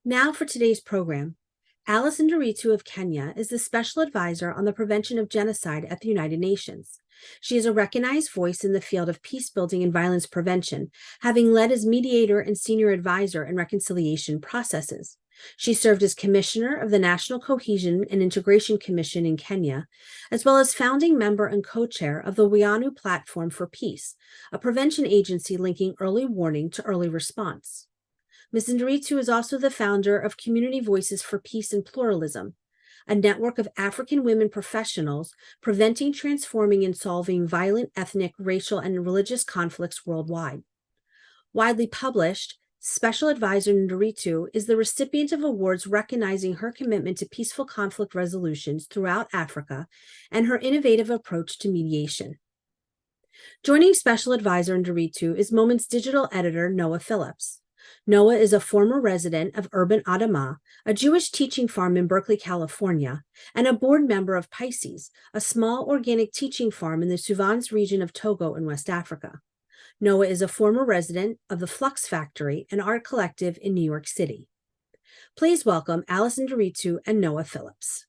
Now for today's program. Alison Nderitu of Kenya is the Special Advisor on the Prevention of Genocide at the United Nations. She is a recognized voice in the field of peacebuilding and violence prevention, having led as mediator and senior advisor in reconciliation processes. She served as Commissioner of the National Cohesion and Integration Commission in Kenya, as well as founding member and co-chair of the Wairimu Platform for Peace, a prevention agency linking early warning to early response. Ms. Nderitu is also the founder of Community Voices for Peace and Pluralism, a network of African women professionals preventing, transforming, and solving violent ethnic, racial, and religious conflicts worldwide. Widely published, Special Advisor Nderitu is the recipient of awards recognizing her commitment to peaceful conflict resolutions throughout Africa and her innovative approach to mediation. Joining Special Advisor Nderitu is Moment's digital editor, Noah Phillips. Noah is a former resident of Urban Adama, a Jewish teaching farm in Berkeley, California, and a board member of Pisces, a small organic teaching farm in the Suvans region of Togo in West Africa. Noah is a former resident of the Flux Factory, an art collective in New York City. Please welcome Alison Nderitu and Noah Phillips.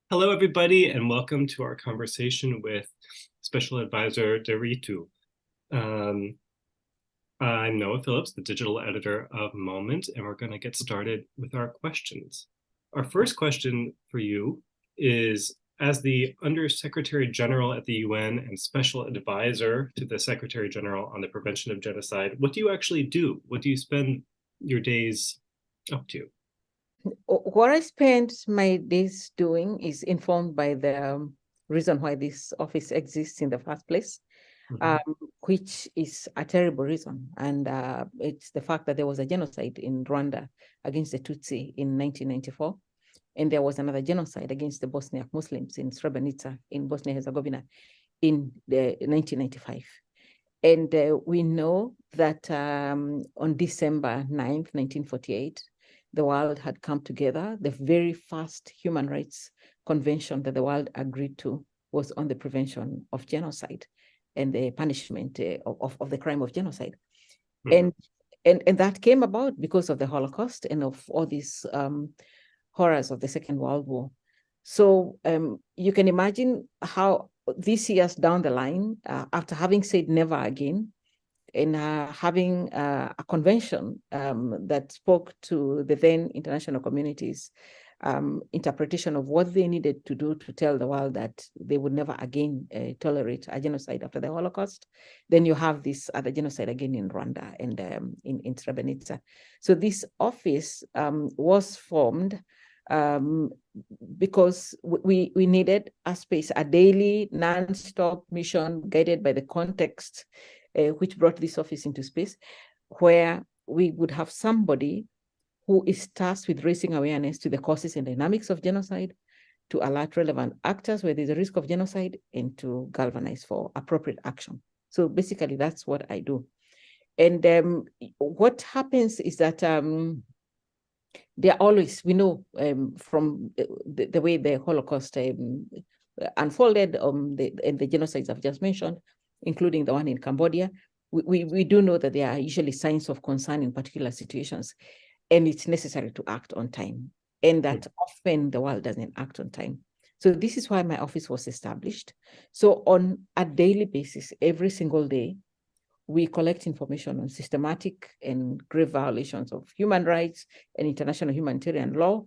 Hello, everybody, and welcome to our conversation with Special Advisor Nderitu. I'm Noah Phillips, the digital editor of Moment, and we're going to get started with our questions. Our first question for you is, as the Undersecretary General at the UN and Special Advisor to the Secretary General on the Prevention of Genocide, what do you actually do? What do you spend your days up to? What I spend my days doing is informed by the reason why this office exists in the first place. Which is a terrible reason. And it's the fact that there was a genocide in Rwanda against the Tutsi in 1994. And there was another genocide against the Bosniak Muslims in Srebrenica in Bosnia-Herzegovina in 1995. And we know that on December 9th, 1948, the world had come together. The very first human rights convention that the world agreed to was on the prevention of genocide and the punishment of the crime of genocide. And that came about because of the Holocaust and of all these horrors of the Second World War. So you can imagine how these years down the line, after having said never again, and having a convention that spoke to the then international community's interpretation of what they needed to do to tell the world that they would never again tolerate a genocide after the Holocaust. Then you have this other genocide again in Rwanda and in Srebrenica. So this office was formed because we needed a space, a daily, non-stop mission guided by the context, which brought this office into space, where we would have somebody who is tasked with raising awareness to the causes and dynamics of genocide, to alert relevant actors where there's a risk of genocide, and to galvanize for appropriate action. So basically, that's what I do. And what happens is that there are always, we know from the way the Holocaust unfolded, and the genocides I've just mentioned, including the one in Cambodia, we do know that there are usually signs of concern in particular situations. And it's necessary to act on time, and that often the world doesn't act on time. So this is why my office was established. So on a daily basis, every single day, we collect information on systematic and grave violations of human rights and international humanitarian law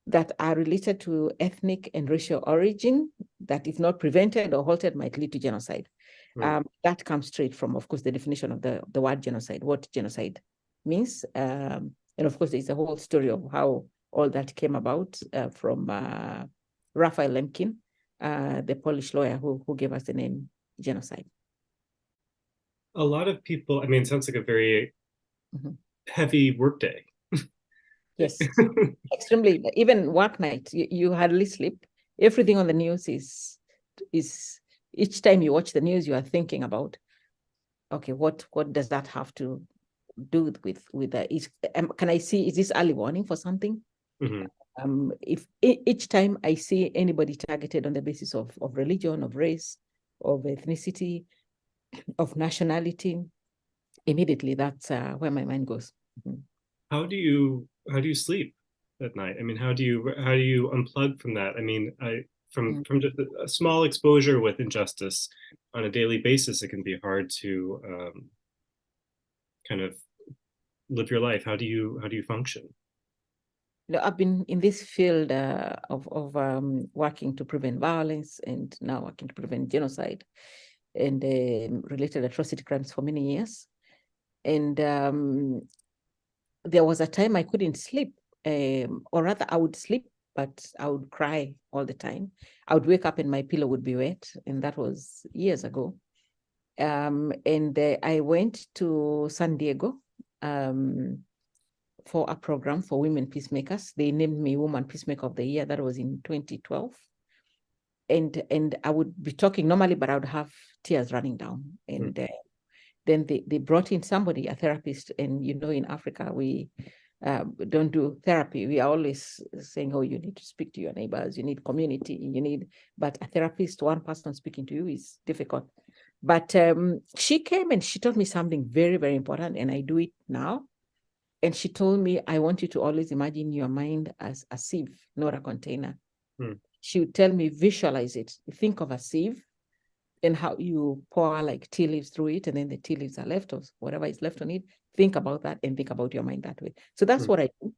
that are related to ethnic and racial origin, that if not prevented or halted might lead to genocide. That comes straight from, of course, the definition of the word genocide, what genocide means. And of course, there's a whole story of how all that came about from Raphael Lemkin, the Polish lawyer who gave us the name genocide. A lot of people, I mean, it sounds like a very heavy workday. Yes, extremely. Even work night, you hardly sleep. Everything on the news is each time you watch the news, you are thinking about, okay, what does that have to do with can I see, is this early warning for something? If each time I see anybody targeted on the basis of religion, of race, of ethnicity, of nationality, immediately that's where my mind goes. How do you you sleep at night? I mean, how do you unplug from that? I mean, from just a small exposure with injustice on a daily basis, it can be hard to kind of live your life. How do you function? I've been in this field of working to prevent violence and now working to prevent genocide and related atrocity crimes for many years. And there was a time I couldn't sleep, or rather I would sleep, but I would cry all the time. I would wake up and my pillow would be wet, and that was years ago. And I went to San Diego for a program for women peacemakers. They named me Woman Peacemaker of the Year. That was in 2012. And I would be talking normally, but I would have tears running down. And then they brought in somebody, a therapist. And in Africa, we don't do therapy. We are always saying, oh, you need to speak to your neighbors, you need community, but a therapist, one person speaking to you is difficult. But she came and she told me something very, very important, and I do it now. And she told me, I want you to always imagine your mind as a sieve, not a container. She would tell me, visualize it. Think of a sieve and how you pour like tea leaves through it, and then the tea leaves are left, or whatever is left on it. Think about that and think about your mind that way. So that's what I do.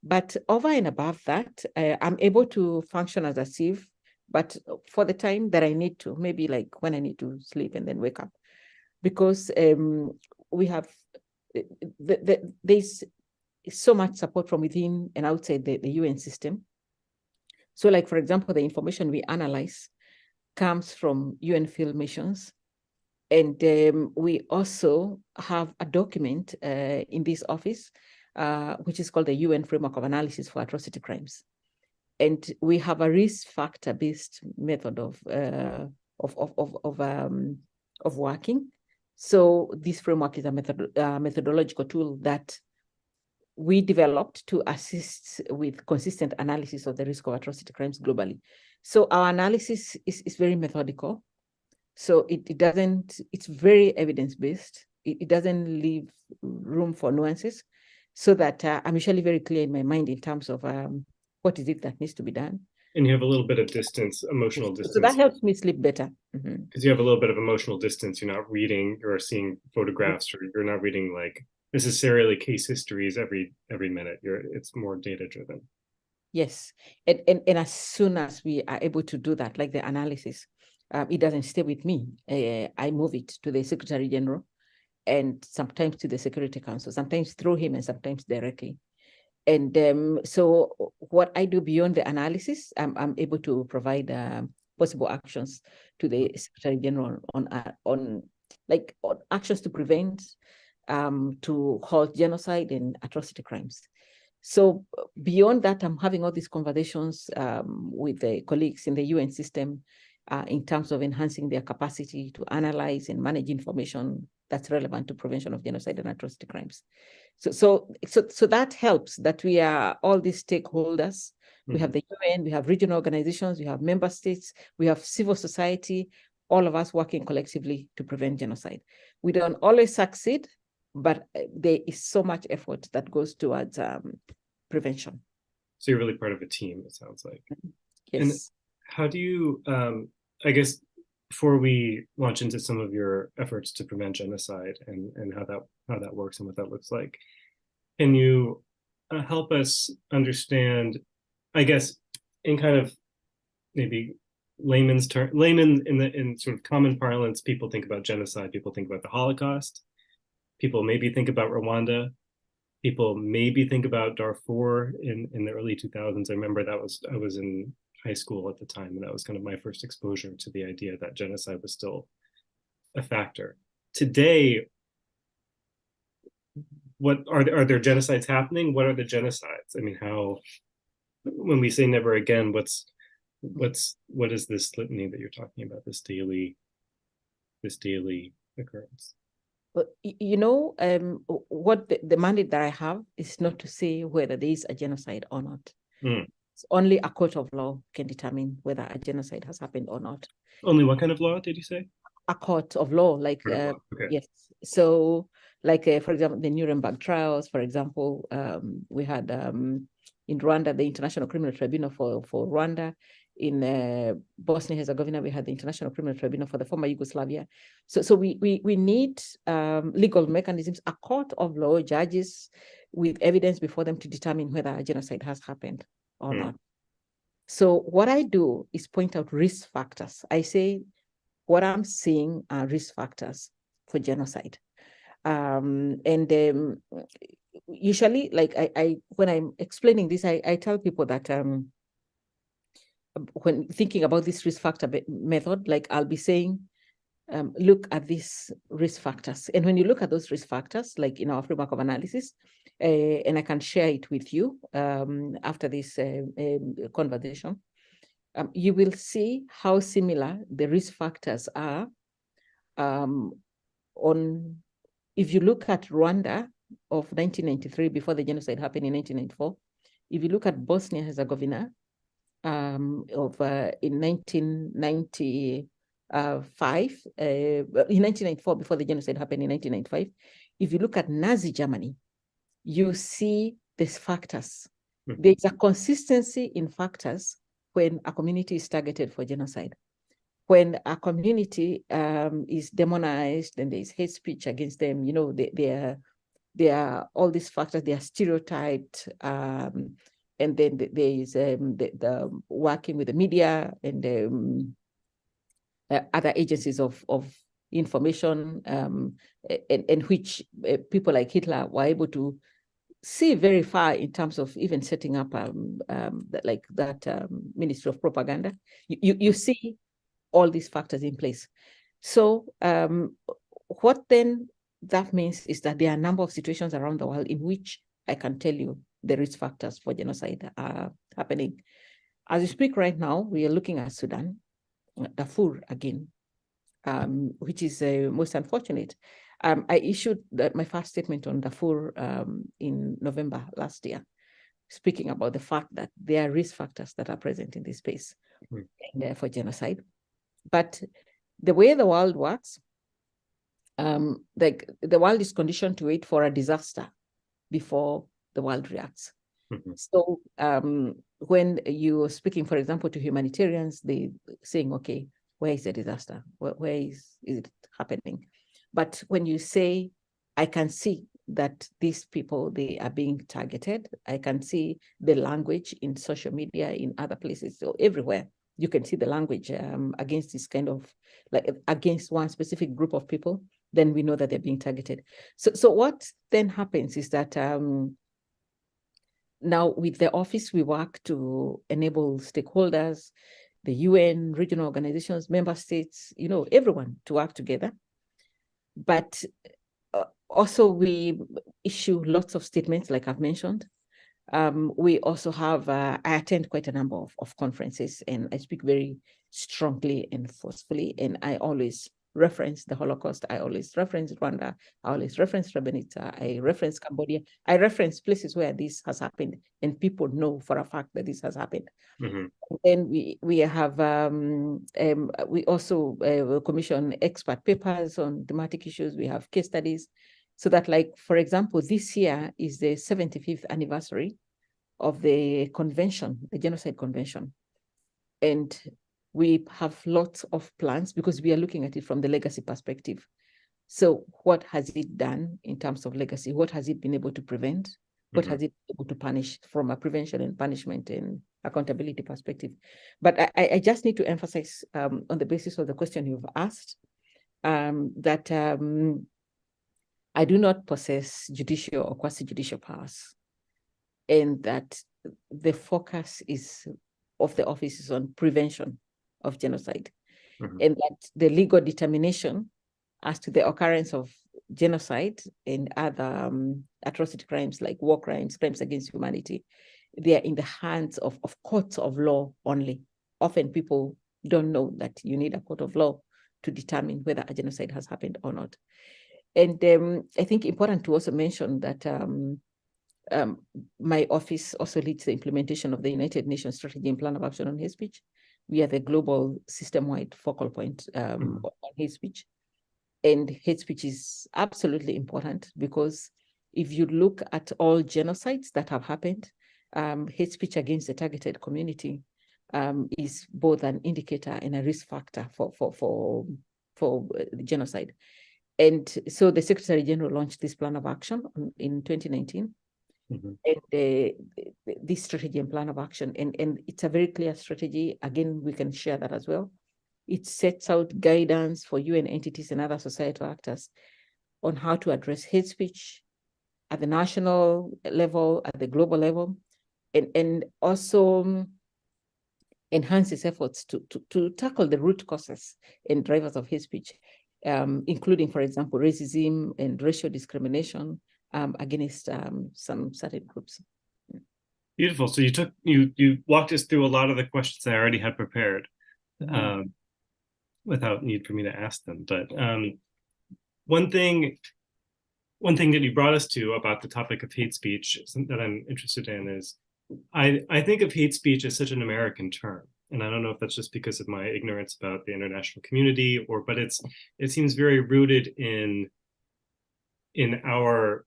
But over and above that, I'm able to function as a sieve, but for the time that I need to, maybe like when I need to sleep and then wake up, because we have there's so much support from within and outside the UN system. So like, for example, the information we analyze comes from UN field missions. And we also have a document in this office, which is called the UN Framework of Analysis for Atrocity Crimes. And we have a risk factor-based method of working. So this framework is a methodological tool that we developed to assist with consistent analysis of the risk of atrocity crimes globally. So our analysis is very methodical. So it's very evidence-based. It doesn't leave room for nuances, so that I'm usually very clear in my mind in terms of what is it that needs to be done. And you have a little bit of distance, emotional distance. So that helps me sleep better. Because you have a little bit of emotional distance. You're not reading or seeing photographs, or you're not reading like necessarily case histories every minute. It's more data driven. Yes, and as soon as we are able to do that, like the analysis, it doesn't stay with me. I move it to the Secretary General, and sometimes to the Security Council, sometimes through him and sometimes directly. And so what I do beyond the analysis, I'm able to provide possible actions to the Secretary General on actions to prevent, to halt genocide and atrocity crimes. So beyond that, I'm having all these conversations with the colleagues in the UN system in terms of enhancing their capacity to analyze and manage information that's relevant to prevention of genocide and atrocity crimes. So that helps, that we are all these stakeholders. We have the UN, we have regional organizations, we have member states, we have civil society, all of us working collectively to prevent genocide. We don't always succeed, but there is so much effort that goes towards prevention. So you're really part of a team, it sounds like. Yes. And how do you, I guess, before we launch into some of your efforts to prevent genocide and how that works and what that looks like, can you help us understand, I guess, in kind of maybe layman in sort of common parlance, people think about genocide, people think about the Holocaust, people maybe think about Rwanda, people maybe think about Darfur in the early 2000s. I remember I was in high school at the time, and that was kind of my first exposure to the idea that genocide was still a factor. Today, what are there genocides happening? What are the genocides? I mean, when we say never again, what is this litany that you're talking about, this daily occurrence? But what the mandate that I have is not to say whether there is a genocide or not. It's only a court of law can determine whether a genocide has happened or not. Only what kind of law did you say? A court of law, like Okay. yes. So Like, for example, the Nuremberg trials, for example, we had in Rwanda, the International Criminal Tribunal for Rwanda. In Bosnia-Herzegovina, we had the International Criminal Tribunal for the former Yugoslavia. So we need legal mechanisms, a court of law, judges with evidence before them to determine whether a genocide has happened or not. So what I do is point out risk factors. I say what I'm seeing are risk factors for genocide. Usually, like I when I'm explaining this, I tell people that when thinking about this risk factor method, like I'll be saying, look at these risk factors. And when you look at those risk factors, like in our framework of analysis, and I can share it with you after this conversation, you will see how similar the risk factors are on, if you look at Rwanda of 1993, before the genocide happened in 1994, if you look at Bosnia-Herzegovina in 1995, in 1994, before the genocide happened in 1995, if you look at Nazi Germany, you see these factors. There's a consistency in factors when a community is targeted for genocide. When a community is demonized and there's hate speech against them, you know, there are all these factors, they are stereotyped, and then there is the working with the media and other agencies of information, in which people like Hitler were able to see very far in terms of even setting up Ministry of Propaganda. You see all these factors in place. So what then that means is that there are a number of situations around the world in which I can tell you the risk factors for genocide are happening. As we speak right now, we are looking at Sudan, Darfur again, which is most unfortunate. I issued my first statement on Darfur in November last year, speaking about the fact that there are risk factors that are present in this space for genocide. But the way the world works, like the world is conditioned to wait for a disaster before the world reacts. So when you're speaking, for example, to humanitarians, they saying, okay, where is the disaster? Where is it happening? But when you say, I can see that these people, they are being targeted, I can see the language in social media, in other places, so everywhere, you can see the language against this kind of, like against one specific group of people, then we know that they're being targeted. So what then happens is that now with the office, we work to enable stakeholders, the UN, regional organizations, member states, you know, everyone to work together. But also we issue lots of statements, like I've mentioned. We also have, I attend quite a number of conferences, and I speak very strongly and forcefully, and I always reference the Holocaust, I always reference Rwanda, I always reference Srebrenica, I reference Cambodia, I reference places where this has happened, and people know for a fact that this has happened. Then we have, we also commission expert papers on thematic issues, we have case studies, so that, like, for example, this year is the 75th anniversary of the convention, the Genocide Convention. And we have lots of plans because we are looking at it from the legacy perspective. So what has it done in terms of legacy? What has it been able to prevent? What has it been able to punish from a prevention and punishment and accountability perspective? But I just need to emphasize on the basis of the question you've asked, that I do not possess judicial or quasi-judicial powers, and that the focus of the office is on prevention of genocide, and that the legal determination as to the occurrence of genocide and other atrocity crimes like war crimes, crimes against humanity, they are in the hands of courts of law only. Often people don't know that you need a court of law to determine whether a genocide has happened or not. And I think important to also mention that my office also leads the implementation of the United Nations Strategy and Plan of Action on Hate Speech. We are the global system-wide focal point on hate speech. And hate speech is absolutely important because if you look at all genocides that have happened, hate speech against the targeted community is both an indicator and a risk factor for genocide. And so the Secretary General launched this plan of action in 2019. Mm-hmm. And this strategy and plan of action, and it's a very clear strategy. Again, we can share that as well. It sets out guidance for UN entities and other societal actors on how to address hate speech at the national level, at the global level, and also enhances efforts to tackle the root causes and drivers of hate speech, including, for example, racism and racial discrimination against some certain groups. Beautiful. So you walked us through a lot of the questions I already had prepared, mm-hmm. Without need for me to ask them. But one thing that you brought us to about the topic of hate speech that I'm interested in is I think of hate speech as such an American term. And I don't know if that's just because of my ignorance about the international community, but it seems very rooted in our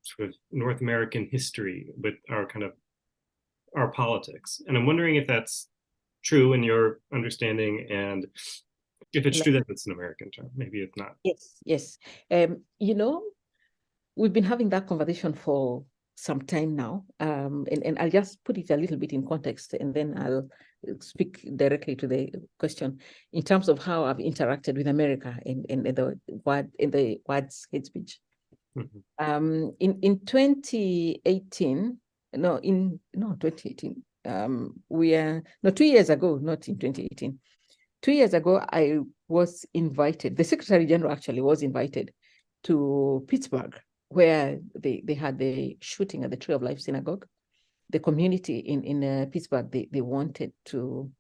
sort of North American history with our politics. And I'm wondering if that's true in your understanding, and if it's true that it's an American term. Maybe it's not. Yes. We've been having that conversation for some time now, and I'll just put it a little bit in context, and then I'll speak directly to the question in terms of how I've interacted with America in the words hate speech. Mm-hmm. In 2018, 2 years ago, not in 2018. 2 years ago, I was invited. The Secretary General actually was invited to Pittsburgh, where they had the shooting at the Tree of Life Synagogue. The community in Pittsburgh, they wanted to,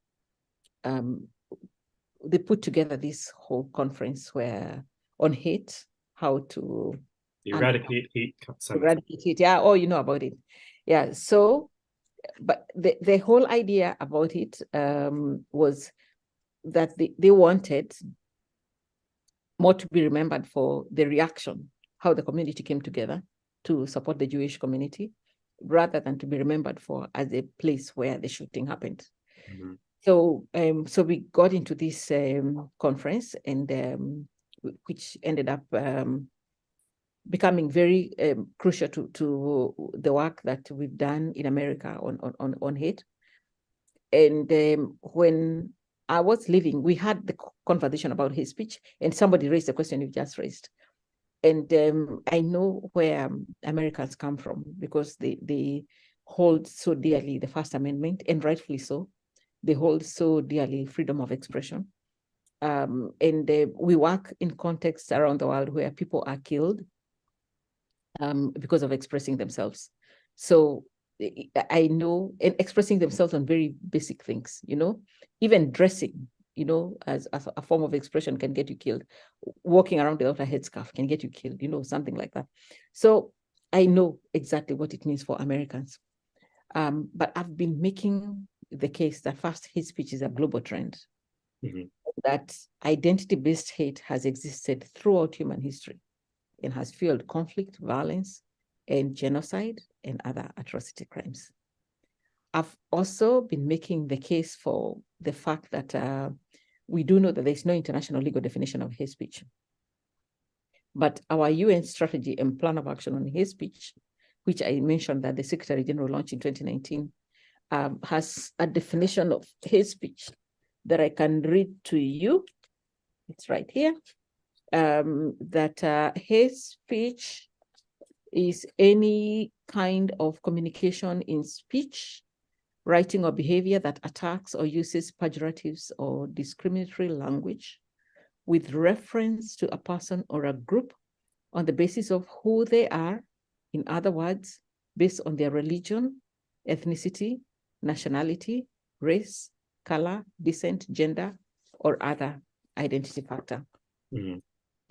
they put together this whole conference on hate, how to eradicate hate. Eradicate hate, yeah, oh, you know about it. Yeah, so, but the whole idea about it was that they wanted more to be remembered for the reaction, how the community came together to support the Jewish community, rather than to be remembered for as a place where the shooting happened. Mm-hmm. So we got into this conference, and which ended up becoming very crucial to the work that we've done in America on hate. And when I was leaving, we had the conversation about hate speech, and somebody raised the question you just raised. And I know where Americans come from, because they hold so dearly the First Amendment, and rightfully so. They hold so dearly freedom of expression. And we work in contexts around the world where people are killed because of expressing themselves. So I know, and expressing themselves on very basic things, even dressing, as a form of expression can get you killed. Walking around without a headscarf can get you killed, something like that. So I know exactly what it means for Americans. But I've been making the case that first, hate speech is a global trend, mm-hmm. that identity-based hate has existed throughout human history and has fueled conflict, violence, and genocide and other atrocity crimes. I've also been making the case for the fact that we do know that there's no international legal definition of hate speech. But our UN strategy and plan of action on hate speech, which I mentioned that the Secretary General launched in 2019, has a definition of hate speech that I can read to you. It's right here. That hate speech is any kind of communication in speech, writing, or behavior that attacks or uses pejoratives or discriminatory language with reference to a person or a group on the basis of who they are, in other words, based on their religion, ethnicity, nationality, race, color, descent, gender, or other identity factor. Mm-hmm.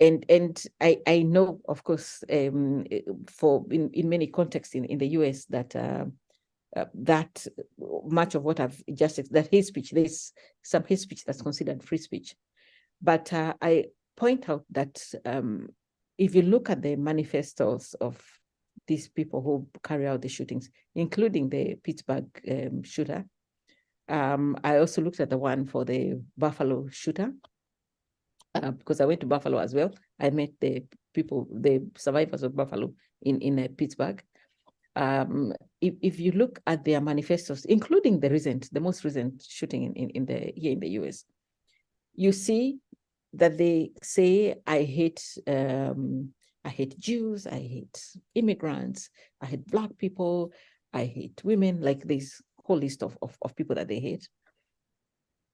And I know, of course, for in many contexts in the US that that much of what I've just said, that hate speech, there's some hate speech that's considered free speech. But I point out that if you look at the manifestos of these people who carry out the shootings, including the Pittsburgh shooter, I also looked at the one for the Buffalo shooter, because I went to Buffalo as well. I met the people, the survivors of Buffalo in Pittsburgh. If you look at their manifestos, including the most recent shooting here in the US, you see that they say, I hate Jews, I hate immigrants, I hate Black people, I hate women, like this whole list of people that they hate.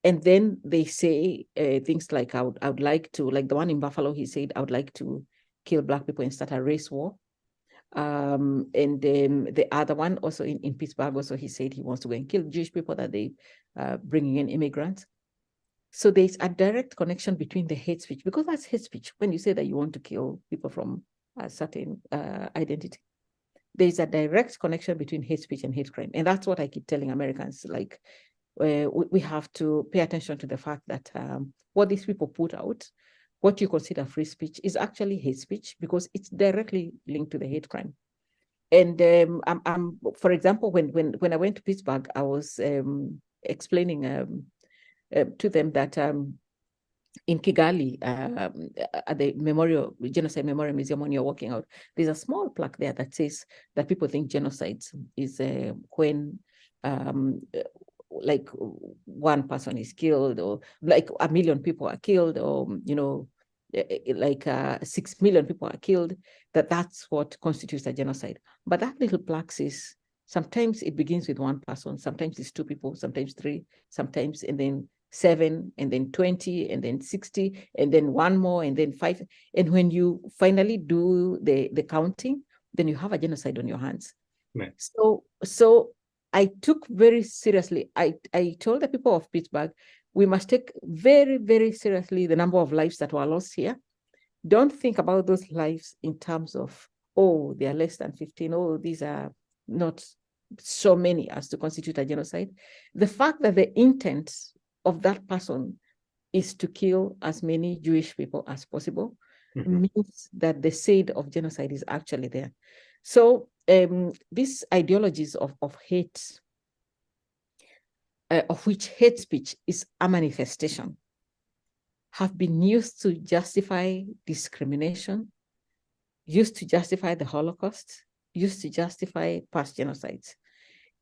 And then they say things like, I would like to, like the one in Buffalo, he said, I would like to kill Black people and start a race war. And the other one also in Pittsburgh, also he said he wants to go and kill Jewish people, that they bringing in immigrants. So there's a direct connection between the hate speech, because that's hate speech. When you say that you want to kill people from a certain identity, there's a direct connection between hate speech and hate crime. And that's what I keep telling Americans, like, we have to pay attention to the fact that what these people put out, what you consider free speech, is actually hate speech, because it's directly linked to the hate crime. And for example, when I went to Pittsburgh, I was explaining to them that in Kigali, at the Genocide Memorial Museum, when you're walking out, there's a small plaque there that says that people think genocide is when like one person is killed, or like 1 million people are killed, or like 6 million people are killed, that's what constitutes a genocide. But that little plaque says sometimes it begins with one person, sometimes it's 2 people, sometimes 3, sometimes, and then 7, and then 20, and then 60, and then 1 more, and then 5. And when you finally do the counting, then you have a genocide on your hands. Right. So I took very seriously, I told the people of Pittsburgh, we must take very, very seriously the number of lives that were lost here. Don't think about those lives in terms of, oh, they are less than 15, oh, these are not so many as to constitute a genocide. The fact that the intent of that person is to kill as many Jewish people as possible means that the seed of genocide is actually there. So these ideologies of hate, of which hate speech is a manifestation, have been used to justify discrimination, used to justify the Holocaust, used to justify past genocides.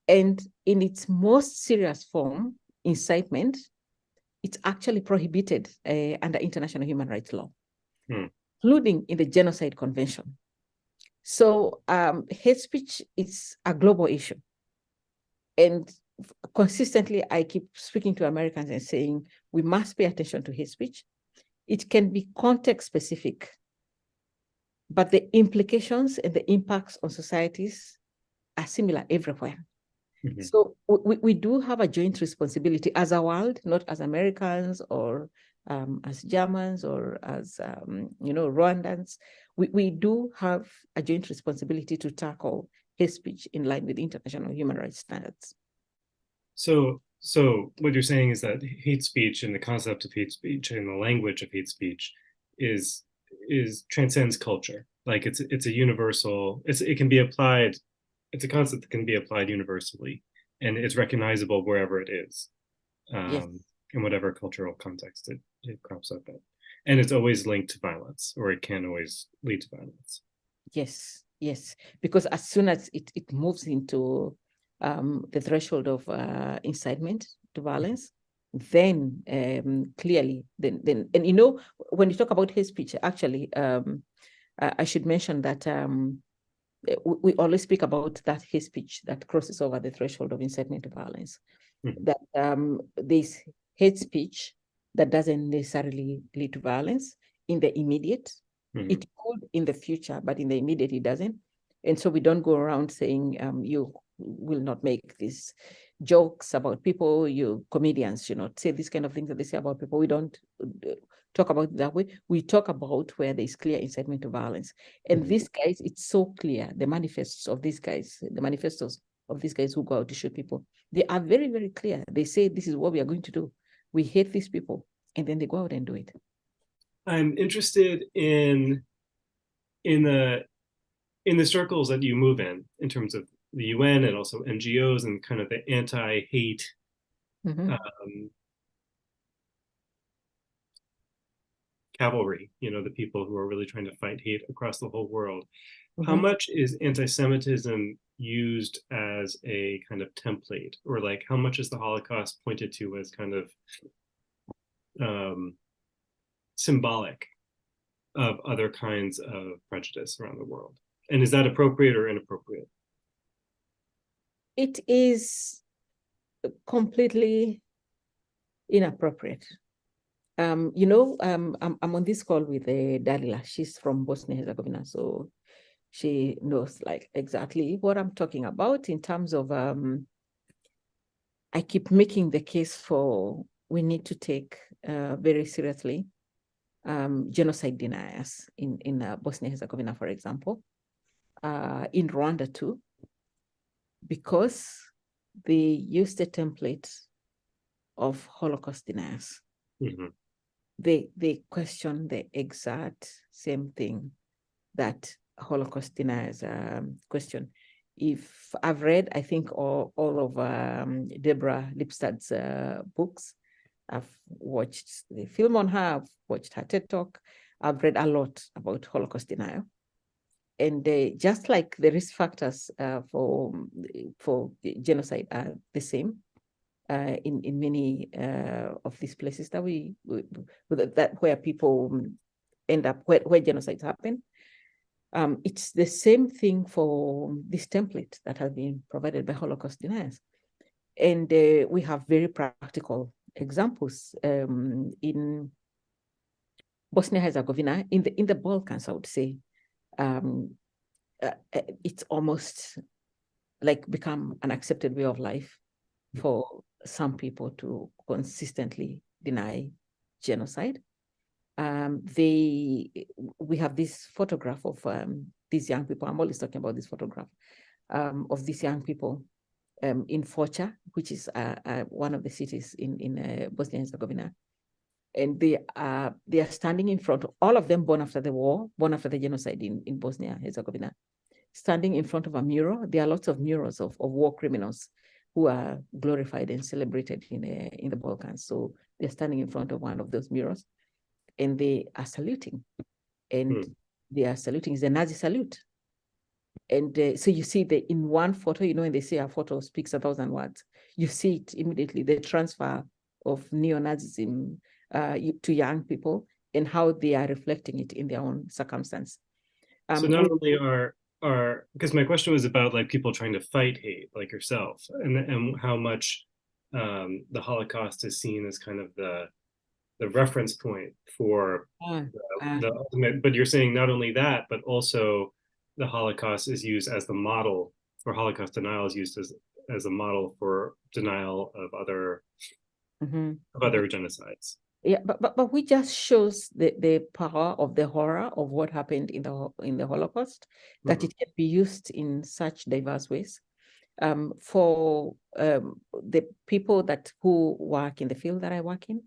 And in its most serious form, incitement, it's actually prohibited under international human rights law, including in the Genocide Convention. So hate speech is a global issue. And consistently, I keep speaking to Americans and saying, we must pay attention to hate speech. It can be context specific, but the implications and the impacts on societies are similar everywhere. So we do have a joint responsibility as a world, not as Americans or as Germans or as Rwandans. We do have a joint responsibility to tackle hate speech in line with international human rights standards. So what you're saying is that hate speech and the concept of hate speech and the language of hate speech is transcends culture. Like it's a universal. It can be applied. It's a concept that can be applied universally, and it's recognizable wherever it is, Yes. in whatever cultural context it crops up in. And it's always linked to violence, or it can always lead to violence. Yes, because as soon as it moves into the threshold of incitement to violence, then clearly, then and when you talk about hate speech, actually, I should mention that we always speak about that hate speech that crosses over the threshold of incitement to violence. That there's hate speech that doesn't necessarily lead to violence in the immediate. It could in the future, but in the immediate it doesn't. And so we don't go around saying you will not make these jokes about people, you comedians should not say these kind of things that they say about people. We don't talk about it that way. We talk about where there's clear incitement to violence. And these guys, it's so clear, the manifestos of these guys who go out to shoot people, they are very, very clear. They say, this is what we are going to do. We hate these people. And then they go out and do it. I'm interested in the circles that you move in terms of the UN and also NGOs and kind of the anti-hate cavalry, the people who are really trying to fight hate across the whole world. How much is anti-Semitism used as a kind of template, or like how much is the Holocaust pointed to as kind of symbolic of other kinds of prejudice around the world? And is that appropriate or inappropriate? It is completely inappropriate. I'm on this call with Dalila. She's from Bosnia-Herzegovina, so she knows like exactly what I'm talking about in terms of, I keep making the case for we need to take very seriously genocide deniers in Bosnia-Herzegovina, for example, in Rwanda too, because they used a template of Holocaust deniers. They question the exact same thing that Holocaust deniers question. If I've read, I think all of Deborah Lipstad's books, I've watched the film on her, I've watched her TED Talk, I've read a lot about Holocaust denial. And just like the risk factors for genocide are the same in many of these places that where people end up, where genocides happen. It's the same thing for this template that has been provided by Holocaust deniers. And we have very practical examples in Bosnia-Herzegovina, in the Balkans, I would say. It's almost like become an accepted way of life for some people to consistently deny genocide. We have this photograph of these young people. I'm always talking about this photograph of these young people in Foča, which is one of the cities in Bosnia-Herzegovina. And they are standing in front of, all of them born after the war, born after the genocide in Bosnia-Herzegovina, standing in front of a mural. There are lots of murals of war criminals who are glorified and celebrated in the Balkans. So they're standing in front of one of those murals and they are saluting. And they are saluting, it's a Nazi salute. And so you see in one photo, when they say a photo speaks 1,000 words, you see it immediately, the transfer of neo-Nazism to young people and how they are reflecting it in their own circumstance. So not only are, because my question was about like people trying to fight hate, like yourself, and how much the Holocaust is seen as kind of the reference point for the ultimate, but you're saying not only that, but also the Holocaust is used as the model, or Holocaust denial is used as a model for denial of other genocides. Yeah, but we just shows the power of the horror of what happened in the Holocaust, that it can be used in such diverse ways. For the people who work in the field that I work in,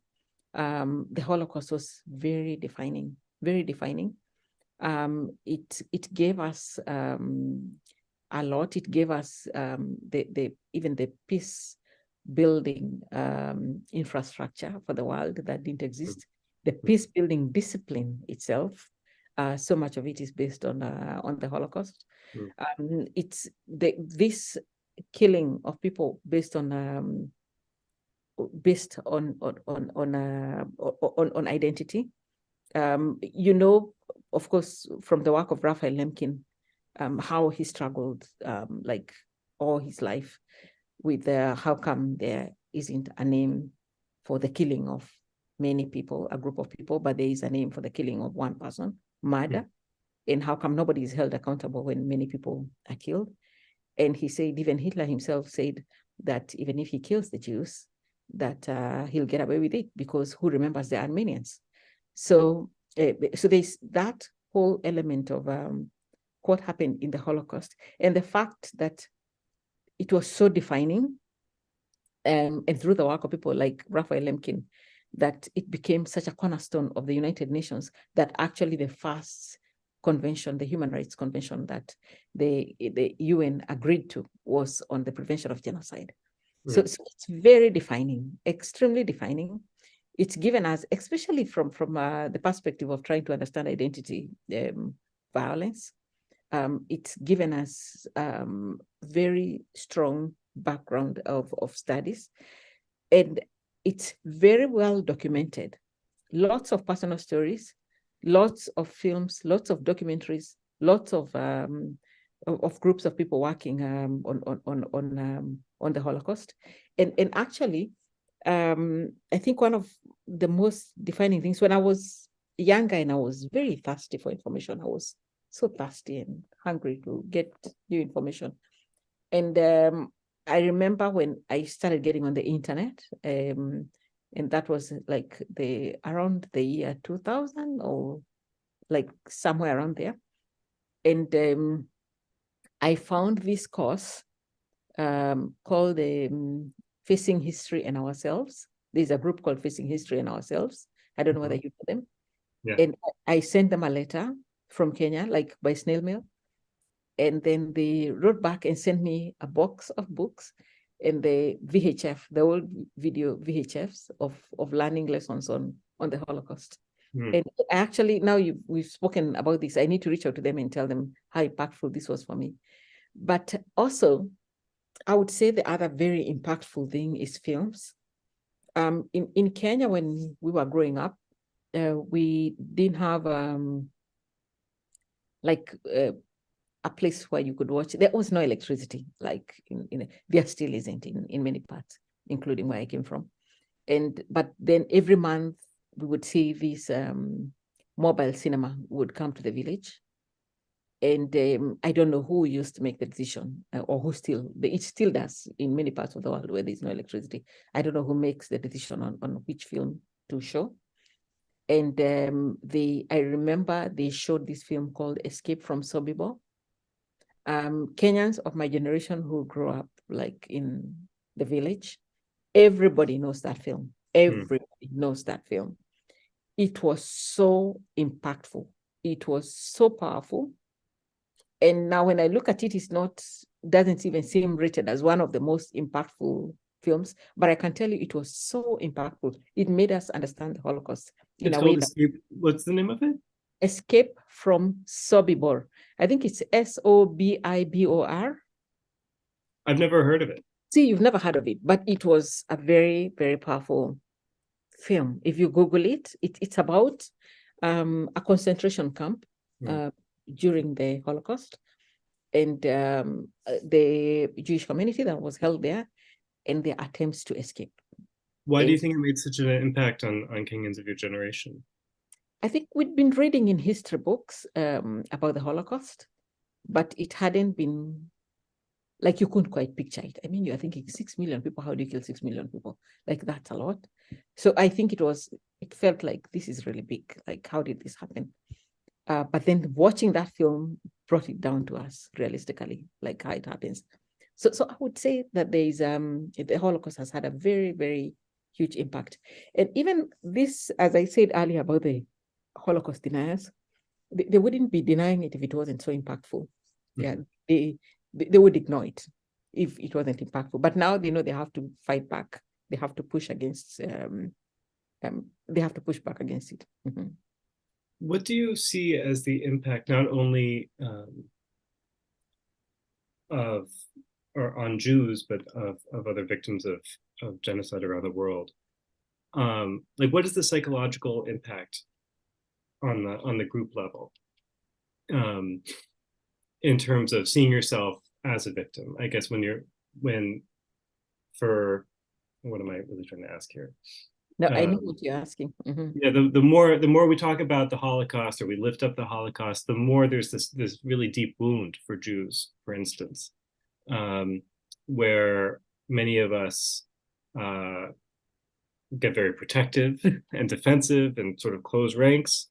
the Holocaust was very defining, very defining. It gave us a lot. It gave us even the peace building infrastructure for the world that didn't exist. The peace building discipline itself, so much of it is based on the Holocaust. It's this killing of people based on identity. Of course, from the work of Raphael Lemkin, how he struggled like all his life with how come there isn't a name for the killing of many people, a group of people, but there is a name for the killing of one person, murder, and how come nobody is held accountable when many people are killed. And he said, even Hitler himself said that even if he kills the Jews, that he'll get away with it because who remembers the Armenians? So there's that whole element of what happened in the Holocaust and the fact that it was so defining, and through the work of people like Raphael Lemkin, that it became such a cornerstone of the United Nations that actually the first convention, the Human Rights Convention that the UN agreed to, was on the prevention of genocide. So it's very defining, extremely defining. It's given us, especially from the perspective of trying to understand identity violence, it's given us very strong background of studies, and it's very well documented. Lots of personal stories, lots of films, lots of documentaries, lots of groups of people working on the Holocaust, and actually, I think one of the most defining things, when I was younger and I was very thirsty for information, I was so thirsty and hungry to get new information. And I remember when I started getting on the internet, and that was like around the year 2000 or like somewhere around there. And I found this course called Facing History and Ourselves. There's a group called Facing History and Ourselves. I don't know whether you know them. Yeah. And I sent them a letter from Kenya, like by snail mail. And then they wrote back and sent me a box of books and the VHF, the old video VHFs of learning lessons on the Holocaust. And actually, now we've spoken about this, I need to reach out to them and tell them how impactful this was for me. But also, I would say the other very impactful thing is films. In Kenya, when we were growing up, we didn't have a place where you could watch. There was no electricity, like there still isn't in many parts, including where I came from. But then every month we would see this mobile cinema would come to the village. And I don't know who used to make the decision, or who it still does in many parts of the world where there's no electricity. I don't know who makes the decision on which film to show. And I remember they showed this film called Escape from Sobibor. Kenyans of my generation who grew up like in the village, everybody knows that film. Everybody knows that film. It was so impactful. It was so powerful. And now when I look at it, doesn't even seem rated as one of the most impactful films, but I can tell you it was so impactful. It made us understand the Holocaust in a way. What's the name of it? Escape from Sobibor. I think it's Sobibor. I've never heard of it. See, you've never heard of it, but it was a very, very powerful film. If you Google it, it's about a concentration camp during the Holocaust, and the Jewish community that was held there, and their attempts to escape. Why do you think it made such an impact on Kenyans of your generation? I think we'd been reading in history books about the Holocaust, but it hadn't been, like, you couldn't quite picture it. I mean, you're thinking 6 million people, how do you kill 6 million people? Like, that's a lot. So I think it felt like this is really big. Like, how did this happen? But then watching that film brought it down to us realistically, like how it happens. So I would say that there is the Holocaust has had a very, very huge impact. And even this, as I said earlier about the Holocaust deniers, they wouldn't be denying it if it wasn't so impactful. Yeah, they would ignore it if it wasn't impactful. But now they know they have to fight back. They have to push against. They have to push back against it. Mm-hmm. What do you see as the impact not only on Jews, but of other victims of genocide around the world? Like, what is the psychological impact on the group level in terms of seeing yourself as a victim? I guess what am I really trying to ask here? No, I know what you're asking. Mm-hmm. Yeah, the more we talk about the Holocaust, or we lift up the Holocaust, the more there's this really deep wound for Jews, for instance, where many of us get very protective and defensive and sort of close ranks.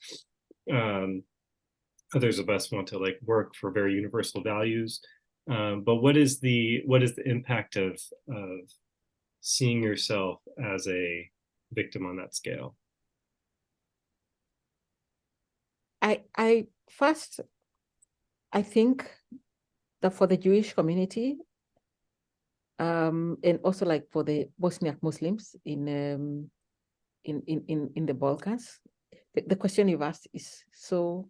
Others of us want to like work for very universal values. But what is the impact of seeing yourself as a victim on that scale? I think that for the Jewish community, and also like for the Bosniak Muslims in the Balkans, the question you've asked is so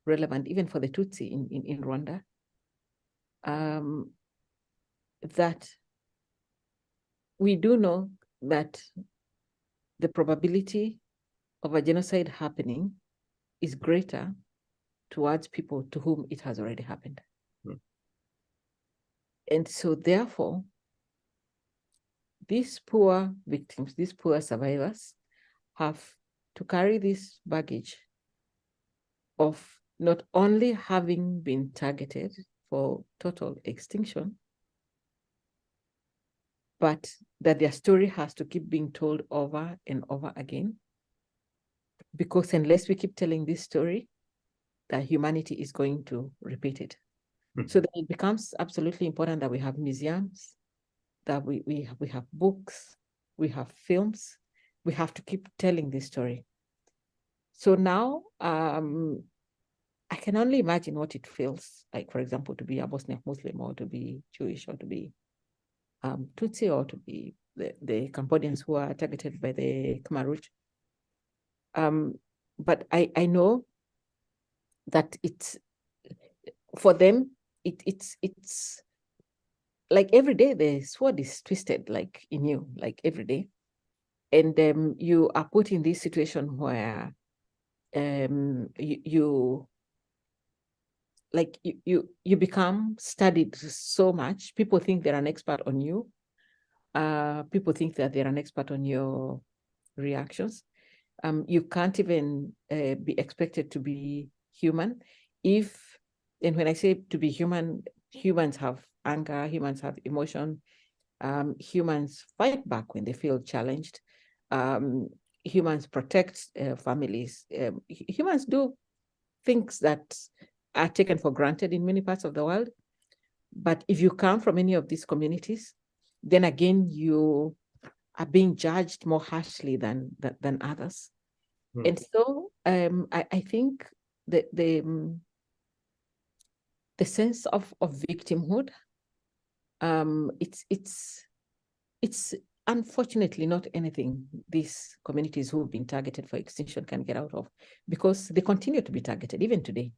relevant, even for the Tutsi in Rwanda, that we do know that the probability of a genocide happening is greater towards people to whom it has already happened. And so therefore, these poor victims, these poor survivors, have to carry this baggage of not only having been targeted for total extinction, but that their story has to keep being told over and over again. Because unless we keep telling this story, that humanity is going to repeat it. So then it becomes absolutely important that we have museums, that we have books, we have films. We have to keep telling this story. So now I can only imagine what it feels like, for example, to be a Bosnian Muslim, or to be Jewish, or to be Tutsi, or to be the Cambodians who are targeted by the Khmer Rouge. But I know that it's, for them, it's like every day the sword is twisted, like in you, like every day. And you are put in this situation where you become studied so much. People think they're an expert on you. People think that they're an expert on your reactions. You can't even be expected to be human. And when I say to be human, humans have anger, humans have emotion, humans fight back when they feel challenged. Humans protect families. Humans do things that are taken for granted in many parts of the world. But if you come from any of these communities, then again, you are being judged more harshly than others. And so I think the sense of victimhood, it's unfortunately not anything these communities who have been targeted for extinction can get out of, because they continue to be targeted even today.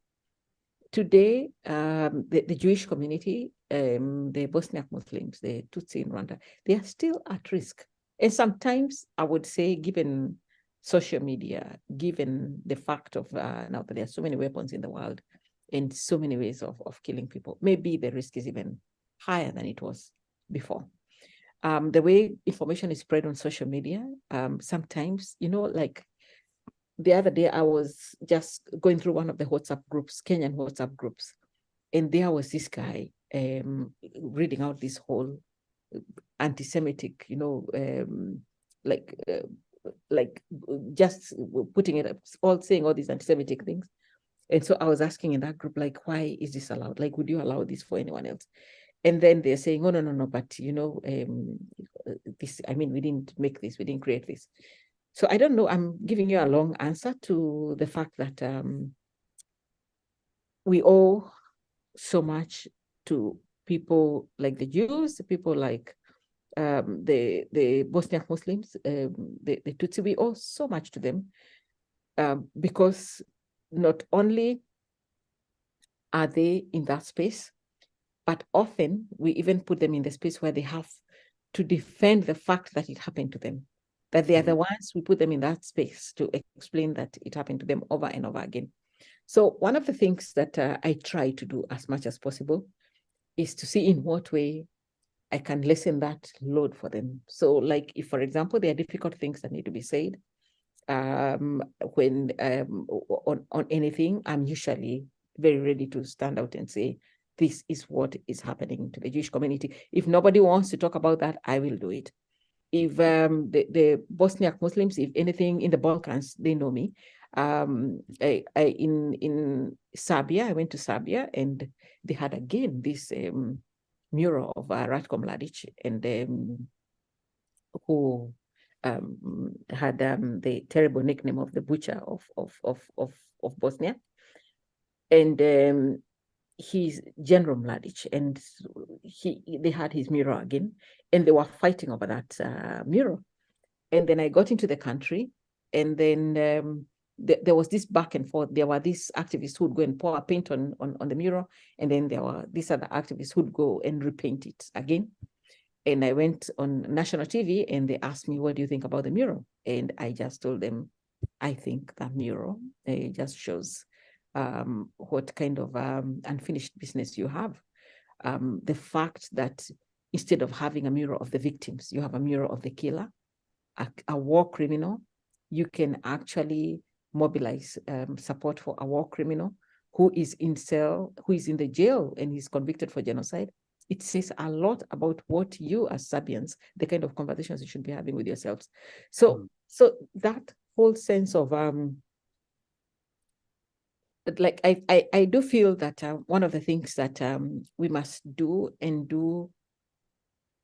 Today, the Jewish community, the Bosniak Muslims, the Tutsi in Rwanda, they are still at risk. And sometimes I would say, given social media, given the fact of now that there are so many weapons in the world and so many ways of killing people, maybe the risk is even higher than it was before. The way information is spread on social media, sometimes, like the other day, I was just going through one of the WhatsApp groups, Kenyan WhatsApp groups, and there was this guy reading out this whole anti-Semitic, like just putting it up, all saying all these anti-Semitic things. And so I was asking in that group, like, why is this allowed? Like, would you allow this for anyone else? And then they're saying, oh, no, but, this, I mean, we didn't make this, we didn't create this. So I don't know, I'm giving you a long answer to the fact that we owe so much to people like the Jews, people like the Bosniak Muslims, the Tutsi. We owe so much to them because not only are they in that space, but often we even put them in the space where they have to defend the fact that it happened to them, that they are the ones, we put them in that space to explain that it happened to them over and over again. So one of the things that I try to do as much as possible is to see in what way I can lessen that load for them. So like if, for example, there are difficult things that need to be said, when on anything, I'm usually very ready to stand out and say, this is what is happening to the Jewish community. If nobody wants to talk about that, I will do it. If the Bosniak Muslims, if anything in the Balkans, they know me. In Serbia, I went to Serbia, and they had again this mural of Ratko Mladic, and who had the terrible nickname of the butcher of Bosnia. And he's General Mladic, and they had his mural again, and they were fighting over that mural. And then I got into the country, and then there was this back and forth. There were these activists who would go and pour paint on the mural, and then there were these other activists who would go and repaint it again. And I went on national TV, and they asked me, what do you think about the mural? And I just told them, I think that mural just shows what kind of unfinished business you have. The fact that instead of having a mural of the victims, you have a mural of the killer, a war criminal. You can actually mobilize support for a war criminal who is in the jail and is convicted for genocide. It says a lot about what you as Serbians, the kind of conversations you should be having with yourselves. So that whole sense of like I do feel that one of the things that we must do and do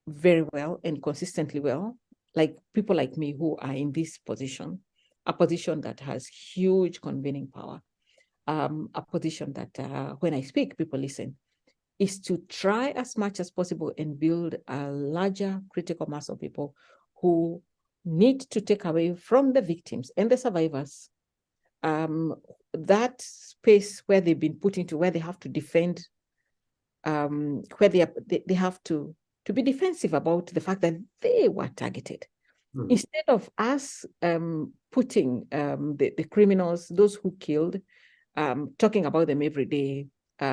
very well and consistently well, like people like me who are in this position, a position that has huge convening power, a position that when I speak, people listen, is to try as much as possible and build a larger critical mass of people who need to take away from the victims and the survivors that space where they've been put into, where they have to defend, where they have to be defensive about the fact that they were targeted. Instead of us putting the criminals, those who killed, talking about them every day,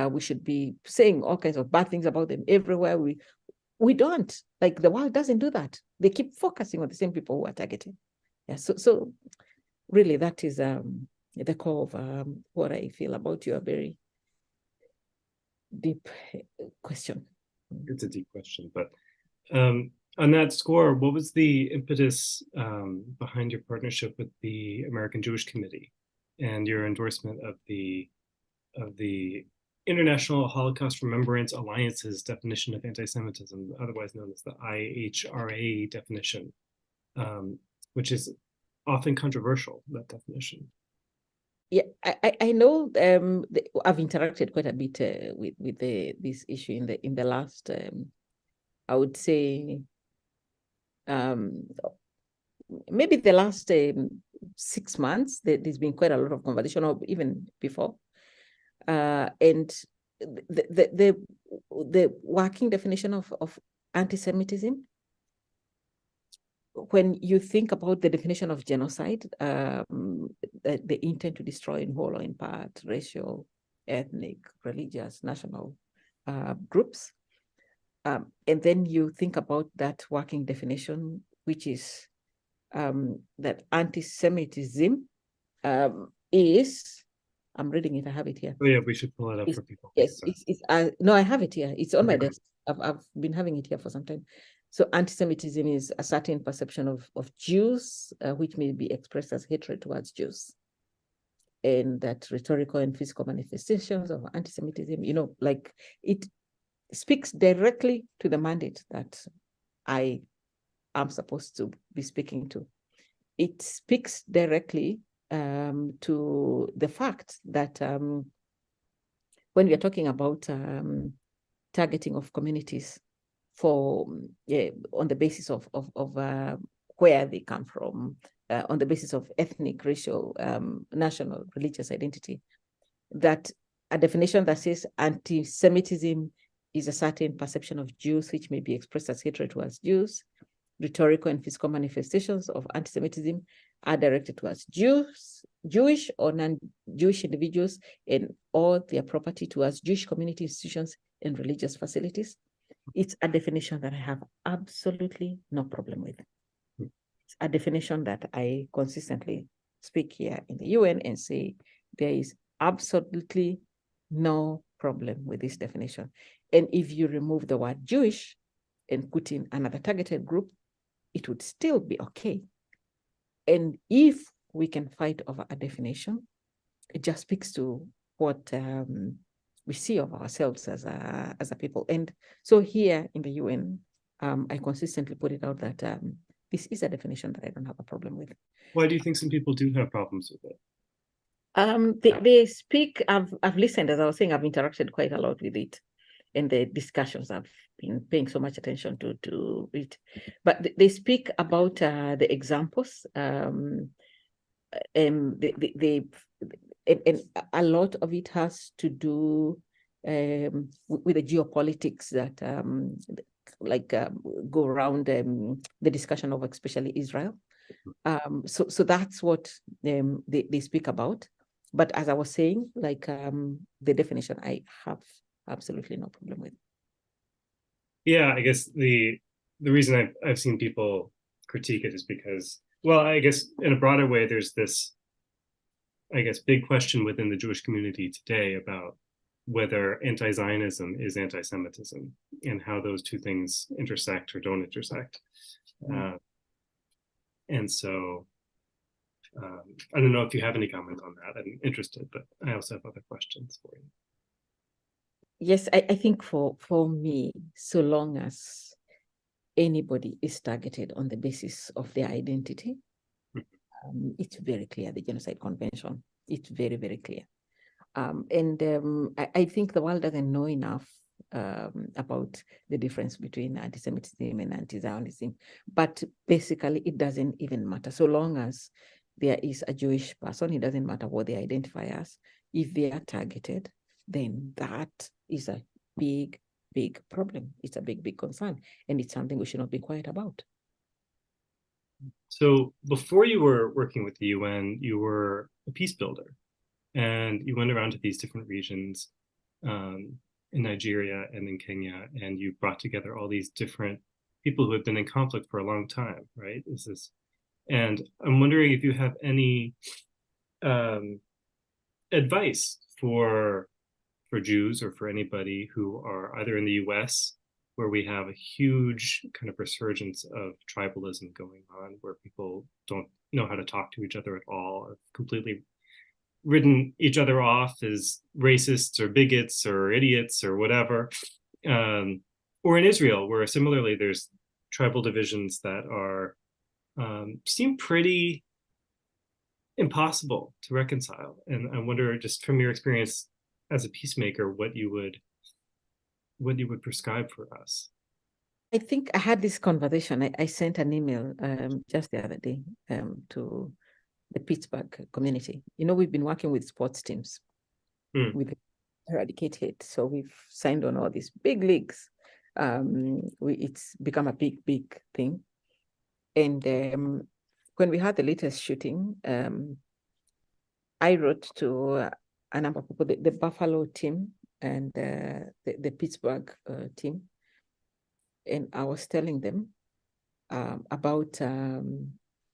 we should be saying all kinds of bad things about them everywhere. We don't. Like, the world doesn't do that. They keep focusing on the same people who are targeted. Yeah. So really, that is the core of what I feel about your very deep question. It's a deep question, but on that score, what was the impetus behind your partnership with the American Jewish Committee and your endorsement of the International Holocaust Remembrance Alliance's definition of anti-Semitism, otherwise known as the IHRA definition, which is often controversial, that definition? Yeah, I know. I've interacted quite a bit with this issue in the last, I would say, maybe the last 6 months. There's been quite a lot of conversation, or even before, and the working definition of anti-Semitism. When you think about the definition of genocide, the intent to destroy in whole or in part racial, ethnic, religious, national groups, and then you think about that working definition, which is that anti-Semitism is, I'm reading it, I have it here. Oh yeah, we should pull it up for people. Yes, no, I have it here. It's on my desk. I've been having it here for some time. So anti-Semitism is a certain perception of Jews, which may be expressed as hatred towards Jews. And that rhetorical and physical manifestations of anti-Semitism, like, it speaks directly to the mandate that I am supposed to be speaking to. It speaks directly to the fact that when we are talking about targeting of communities for on the basis of where they come from, on the basis of ethnic, racial, national, religious identity, that a definition that says anti-Semitism is a certain perception of Jews which may be expressed as hatred towards Jews. Rhetorical and physical manifestations of anti-Semitism are directed towards Jews, Jewish or non-Jewish individuals, and all their property towards Jewish community institutions and religious facilities. It's a definition that I have absolutely no problem with. It's a definition that I consistently speak here in the UN and say there is absolutely no problem with this definition. And if you remove the word Jewish and put in another targeted group, it would still be okay. And if we can fight over a definition, it just speaks to what we see of ourselves as a people. And so here in the UN, I consistently put it out that this is a definition that I don't have a problem with. Why do you think some people do have problems with it? They speak, I've listened, as I was saying, I've interacted quite a lot with it. And the discussions I've been paying so much attention to it. But they speak about the examples. And a lot of it has to do with the geopolitics that go around the discussion of especially Israel. So that's what they speak about. But as I was saying, the definition, I have absolutely no problem with. Yeah, I guess the reason I've seen people critique it is because, well, I guess in a broader way, there's this, I guess, big question within the Jewish community today about whether anti-Zionism is anti-Semitism and how those two things intersect or don't intersect. And so I don't know if you have any comment on that. I'm interested, but I also have other questions for you. Yes, I think for me, so long as anybody is targeted on the basis of their identity, it's very clear, the Genocide Convention, it's very, very clear. I think the world doesn't know enough about the difference between anti-Semitism and anti-Zionism, but basically it doesn't even matter. So long as there is a Jewish person, it doesn't matter what they identify as. If they are targeted, then that is a big, big problem. It's a big, big concern, and it's something we should not be quiet about. So before you were working with the UN, you were a peace builder, and you went around to these different regions in Nigeria and in Kenya, and you brought together all these different people who have been in conflict for a long time, right? And I'm wondering if you have any advice for Jews or for anybody who are either in the US, where we have a huge kind of resurgence of tribalism going on, where people don't know how to talk to each other at all, have completely written each other off as racists or bigots or idiots or whatever. Or in Israel, where similarly there's tribal divisions that are seem pretty impossible to reconcile. And I wonder, just from your experience as a peacemaker, what you would prescribe for us. I think I had this conversation. I sent an email just the other day to the Pittsburgh community. You know, we've been working with sports teams with Eradicate Hate. So we've signed on all these big leagues. It's become a big, big thing. And when we had the latest shooting, I wrote to a number of people, the Buffalo team and the Pittsburgh team. And I was telling them about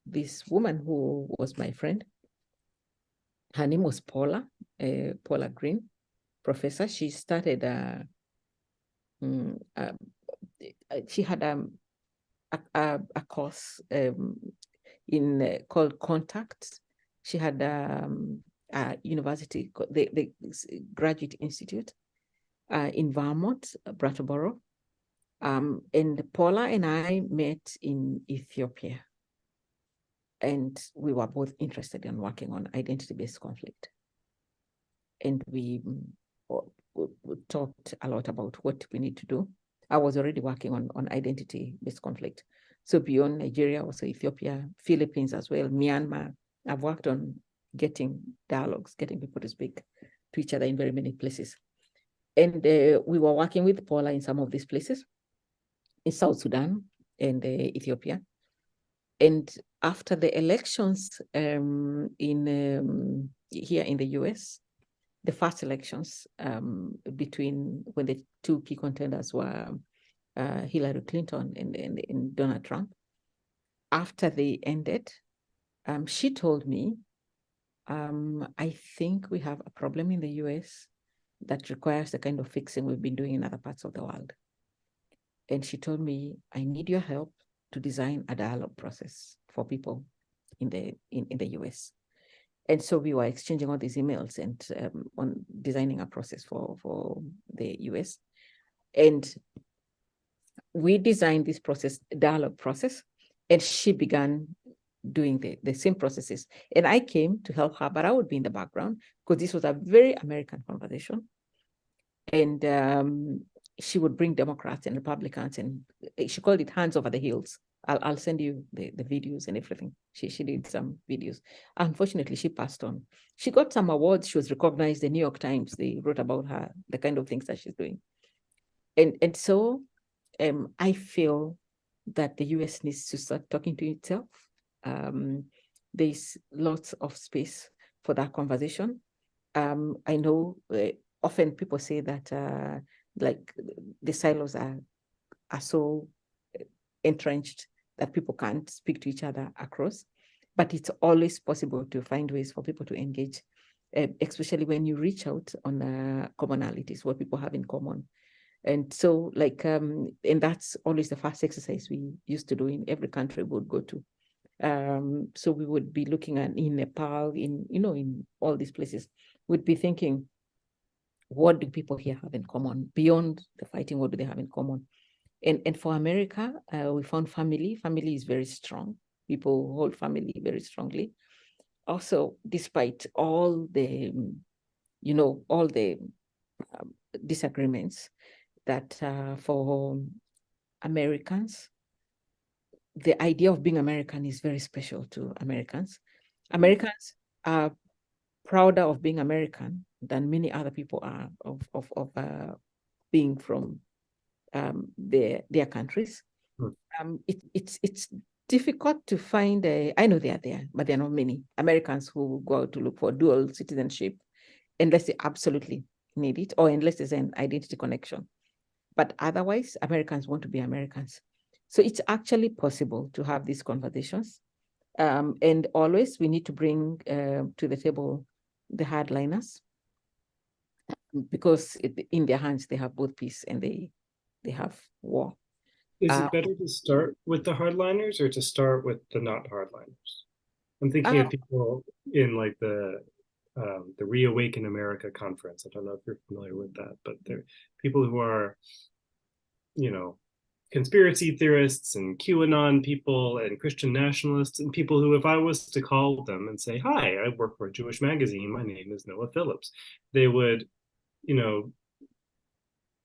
this woman who was my friend. Her name was Paula Green, professor. She started, she had a course called Contact. She had a university, the Graduate Institute in Vermont, Brattleboro. And Paula and I met in Ethiopia. And we were both interested in working on identity-based conflict. And we talked a lot about what we need to do. I was already working on identity-based conflict. So beyond Nigeria, also Ethiopia, Philippines as well, Myanmar, I've worked on getting dialogues, getting people to speak to each other in very many places. And we were working with Paula in some of these places, in South Sudan and Ethiopia. And after the elections here in the US, the first elections between when the two key contenders were Hillary Clinton and Donald Trump, after they ended, she told me, I think we have a problem in the US that requires the kind of fixing we've been doing in other parts of the world. And she told me, I need your help to design a dialogue process for people in the US. And so we were exchanging all these emails and on designing a process for the US. And we designed this process, dialogue process, And she began doing the same processes. And I came to help her, but I would be in the background because this was a very American conversation. And she would bring Democrats and Republicans, and she called it Hands Over the Hills. I'll send you the videos and everything. She did some videos. Unfortunately, she passed on. She got some awards. She was recognized. The New York Times, they wrote about her, the kind of things that she's doing. And so I feel that the US needs to start talking to itself. There's lots of space for that conversation. I know often people say that like the silos are so entrenched that people can't speak to each other across, but it's always possible to find ways for people to engage, especially when you reach out on commonalities, what people have in common. And so like, and that's always the first exercise we used to do in every country we would go to. So we would be looking at in Nepal, in all these places, we'd be thinking, what do people here have in common? Beyond the fighting, what do they have in common? And for America, we found family. Family is very strong. People hold family very strongly. Also, despite all the, all the disagreements, that for Americans, the idea of being American is very special to Americans. Americans are prouder of being American than many other people are of being from their countries. It's difficult to find I know they are there, but there are not many Americans who go out to look for dual citizenship unless they absolutely need it or unless there's an identity connection. But otherwise, Americans want to be Americans. So it's actually possible to have these conversations. And always we need to bring to the table the hardliners, because in their hands, they have both peace and they have war. Is it better to start with the hardliners or to start with the not hardliners? I'm thinking of people in like the Reawaken America conference. I don't know if you're familiar with that, but they're people who are, conspiracy theorists and QAnon people and Christian nationalists and people who, if I was to call them and say, hi, I work for a Jewish magazine, my name is Noah Phillips, they would,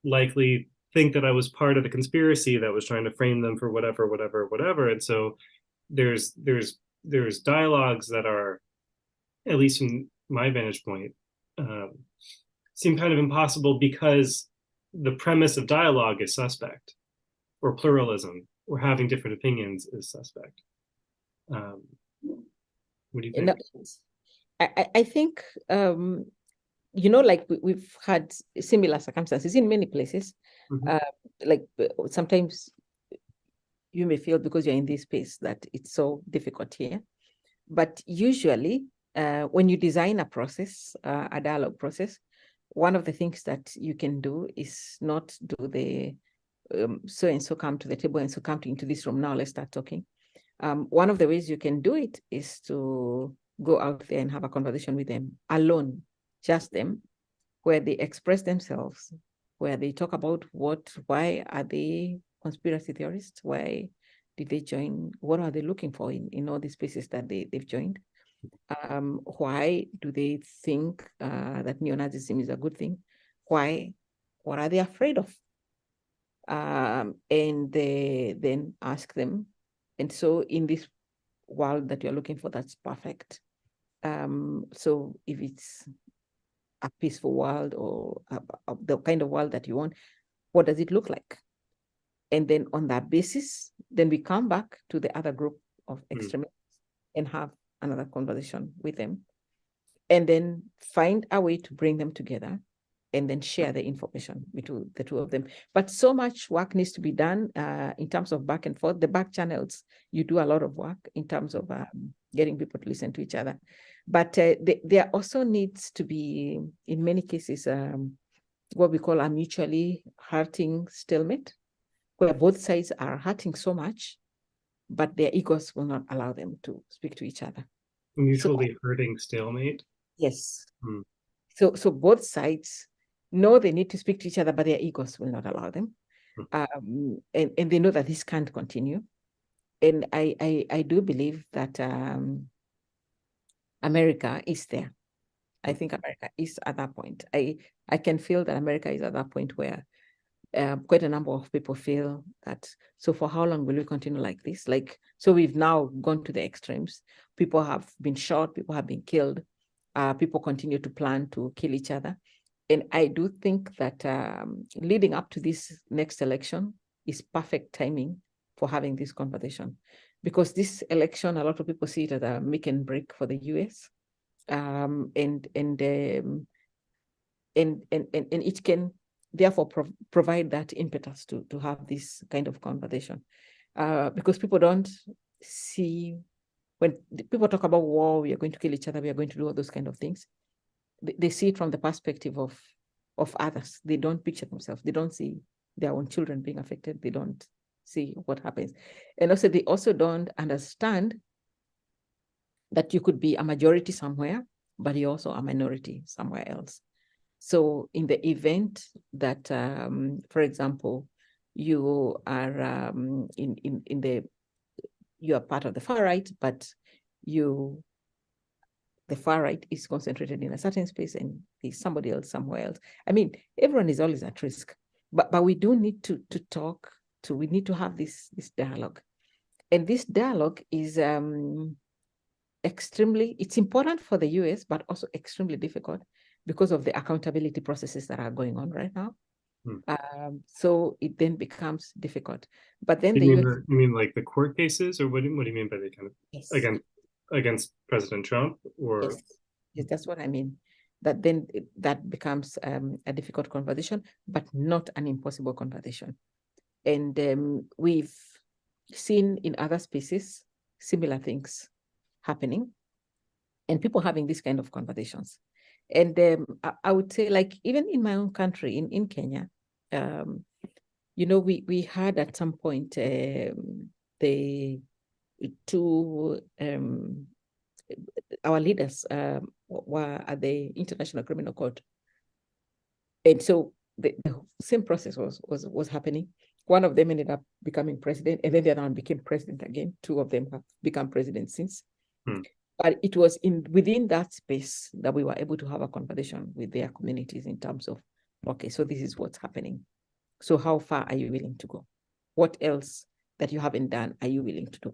likely think that I was part of the conspiracy that was trying to frame them for whatever. And so there's dialogues that are, at least from my vantage point, seem kind of impossible because the premise of dialogue is suspect, or pluralism, or having different opinions is suspect. What do you think? I think, like we've had similar circumstances in many places. Like sometimes you may feel because you're in this space that it's so difficult here. But usually when you design a process, a dialogue process, one of the things that you can do is not do the so and so come to the table and so come into this room, now let's start talking. One of the ways you can do it is to go out there and have a conversation with them alone, just them, where they express themselves, where they talk about why are they conspiracy theorists? Why did they join? What are they looking for in all these spaces that they've joined? Why do they think that neo-Nazism is a good thing? Why? What are they afraid of? And they then ask them. And so in this world that you're looking for, that's perfect. So if it's a peaceful world or the kind of world that you want, what does it look like? And then on that basis, then we come back to the other group of extremists and have another conversation with them, and then find a way to bring them together and then share the information between the two of them. But so much work needs to be done in terms of back and forth. The back channels, you do a lot of work in terms of getting people to listen to each other. But there also needs to be, in many cases, what we call a mutually hurting stalemate, where both sides are hurting so much, but their egos will not allow them to speak to each other. Mutually hurting stalemate? Yes. So both sides know they need to speak to each other, but their egos will not allow them. And they know that this can't continue. And I do believe that America is there. I think America is at that point. I can feel that America is at that point where quite a number of people feel that, so for how long will we continue like this? Like, so we've now gone to the extremes. People have been shot, people have been killed, people continue to plan to kill each other. And I do think that leading up to this next election is perfect timing for having this conversation. Because this election, a lot of people see it as a make and break for the US. And it can therefore provide that impetus to have this kind of conversation. Because people don't see, when people talk about war, we are going to kill each other, we are going to do all those kind of things, they see it from the perspective of others. They don't picture themselves. They don't see their own children being affected. They don't see what happens. And also, they also don't understand that you could be a majority somewhere, but you're also a minority somewhere else. So in the event that, for example, you are you are part of the far right, but the far right is concentrated in a certain space and there's somebody else somewhere else. I mean, everyone is always at risk, but we do need to talk to, we need to have this dialogue. And this dialogue is it's important for the US, but also extremely difficult because of the accountability processes that are going on right now. So it then becomes difficult. But then you mean like the court cases, or what do you mean by the kind of yes. against President Trump, or yes, that's what I mean. That then that becomes a difficult conversation, but not an impossible conversation. And we've seen in other spaces similar things happening and people having these kind of conversations. And I would say, like, even in my own country, in Kenya, you know, we had at some point our leaders were at the International Criminal Court. And so the same process was happening. One of them ended up becoming president, and then the other one became president again. Two of them have become president since. But it was within that space that we were able to have a conversation with their communities in terms of, okay, so this is what's happening. So how far are you willing to go? What else that you haven't done are you willing to do?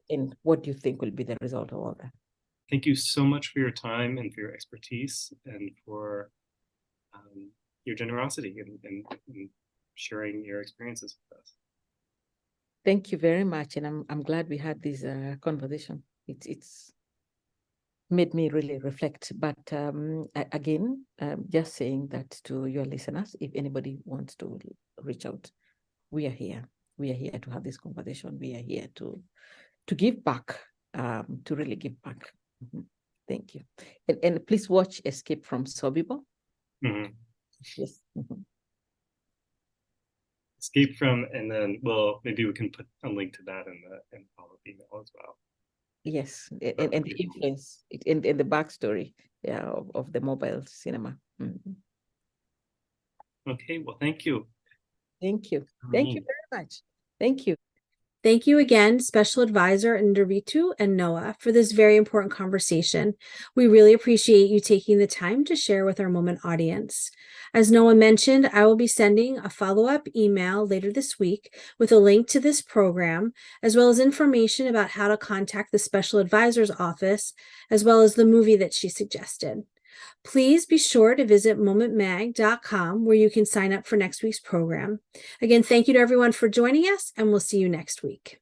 And what do you think will be the result of all that? Thank you so much for your time and for your expertise and for your generosity and sharing your experiences with us. Thank you very much. And I'm glad we had this conversation. It's made me really reflect. But again, just saying that to your listeners, if anybody wants to reach out, we are here. We are here to have this conversation. We are here to give back, to really give back. Thank you. And please watch Escape from Sobibor. Yes. Escape from, and then, well, maybe we can put a link to that in the follow-up email as well. Yes, and the influence, and the backstory, of the mobile cinema. Okay, well, thank you. Thank you. Thank you very much. Thank you. Thank you again, Special Advisor Nderitu and Noah, for this very important conversation. We really appreciate you taking the time to share with our Moment audience. As Noah mentioned, I will be sending a follow-up email later this week with a link to this program, as well as information about how to contact the Special Advisor's office, as well as the movie that she suggested. Please be sure to visit momentmag.com, where you can sign up for next week's program. Again, thank you to everyone for joining us, and we'll see you next week.